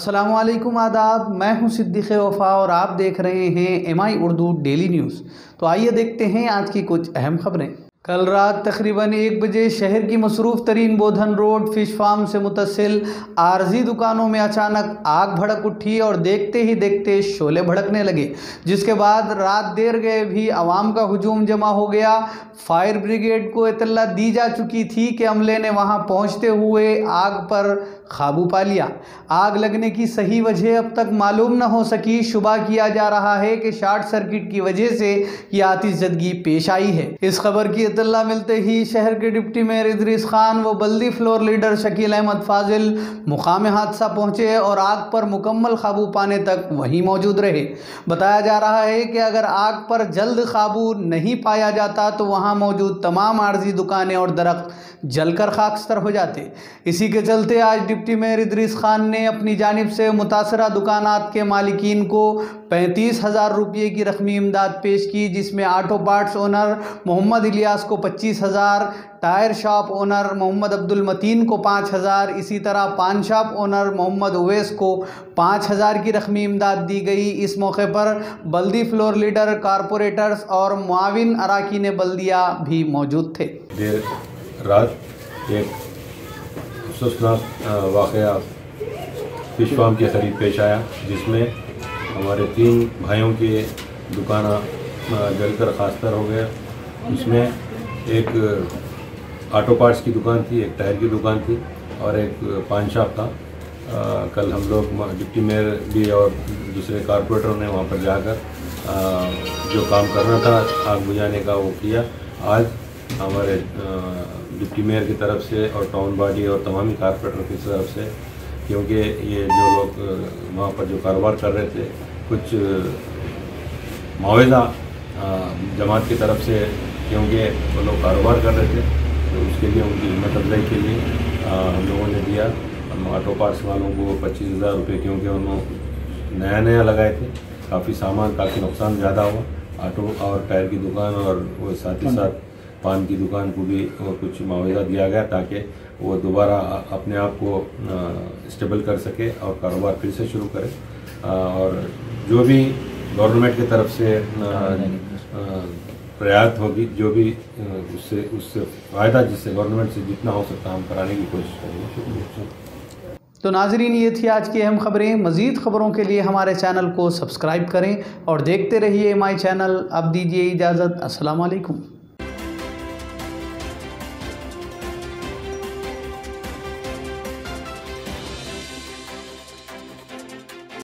अस्सलामुअलैकुम आदाब, मैं हूं सिद्दीक़ वफ़ा और आप देख रहे हैं MI उर्दू डेली न्यूज़। तो आइए देखते हैं आज की कुछ अहम खबरें। कल रात तकरीबन 1 बजे शहर की मसरूफ़ तरीन बोधन रोड फ़िश फार्म से मुतसिल आरजी दुकानों में अचानक आग भड़क उठी और देखते ही देखते शोले भड़कने लगे, जिसके बाद रात देर गए भी आवाम का हुजूम जमा हो गया। फायर ब्रिगेड को इत्तला दी जा चुकी थी कि अमले ने वहां पहुंचते हुए आग पर काबू पा लिया। आग लगने की सही वजह अब तक मालूम न हो सकी। शुबा किया जा रहा है कि शॉर्ट सर्किट की वजह से यह आतिशज़दगी पेश आई है। इस खबर की इत्तला मिलते ही शहर के डिप्टी मेयर इदरीस खान व बल्दी फ्लोर लीडर शकील अहमद फाजिल मुकाम हादसा पहुंचे और आग पर मुकम्मल काबू पाने तक वहीं मौजूद रहे। बताया जा रहा है कि अगर आग पर जल्द काबू नहीं पाया जाता तो वहां मौजूद तमाम आर्जी दुकानें और दरख्त जलकर खाकस्तर हो जाते। इसी के चलते आज डिप्टी मेयर इदरीस खान ने अपनी जानिब से मुतासरा दुकानात के मालिकीन को 35,000 रुपये की रकमी इमदाद पेश की, जिसमें auto parts owner Mohammed Ilyas को 25,000, tyre shop owner Mohammed Abdul Mateen को 5,000, इसी तरह पान शॉप ओनर मोहम्मद उवैस को 5,000 की रकमी इमदाद दी गई। इस मौके पर बल्दी फ्लोर लीडर, कारपोरेटर्स और मुआविन अराकीन बल्दिया भी मौजूद थे। देर रात एक अफसोसनाक वाक़या फिश फार्म के करीब पेश आया, जिसमें हमारे 3 भाइयों के दुकान जलकर खास्तर हो गया। उसमें एक ऑटो पार्ट्स की दुकान थी, एक टायर की दुकान थी और एक पान शॉप था। कल हम लोग डिप्टी मेयर भी और दूसरे कारपोरेटरों ने वहाँ पर जाकर जो काम करना था आग बुझाने का वो किया। आज हमारे डिप्टी मेयर की तरफ से और टाउन बॉडी और तमामी कारपोरेटर की तरफ से, क्योंकि ये जो लोग वहाँ पर जो कारोबार कर रहे थे, कुछ मुआवजा जमात की तरफ से, क्योंकि वो लोग कारोबार कर रहे थे, तो उसके लिए उनकी हिम्मत अफजाई के लिए हम लोगों ने दिया। हम ऑटो पार्ट्स वालों को 25,000 रुपये, क्योंकि उन्होंने नया लगाए थे, काफ़ी सामान, काफ़ी नुकसान ज़्यादा हुआ। ऑटो और टायर की दुकान और वो साथ ही साथ पान की दुकान को भी कुछ मुआवजा दिया गया, ताकि वो दोबारा अपने आप को स्टेबल कर सके और कारोबार फिर से शुरू करे। और जो भी गवर्नमेंट की तरफ से प्रयास होगी, जो भी उससे फ़ायदा जिससे गवर्नमेंट से जितना हो सकता हम कराने की कोशिश करेंगे। तो नाजरीन, ये थी आज की अहम खबरें। मज़ीद खबरों के लिए हमारे चैनल को सब्सक्राइब करें और देखते रहिए MI चैनल। अब दीजिए इजाज़त। अस्सलाम वालेकुम।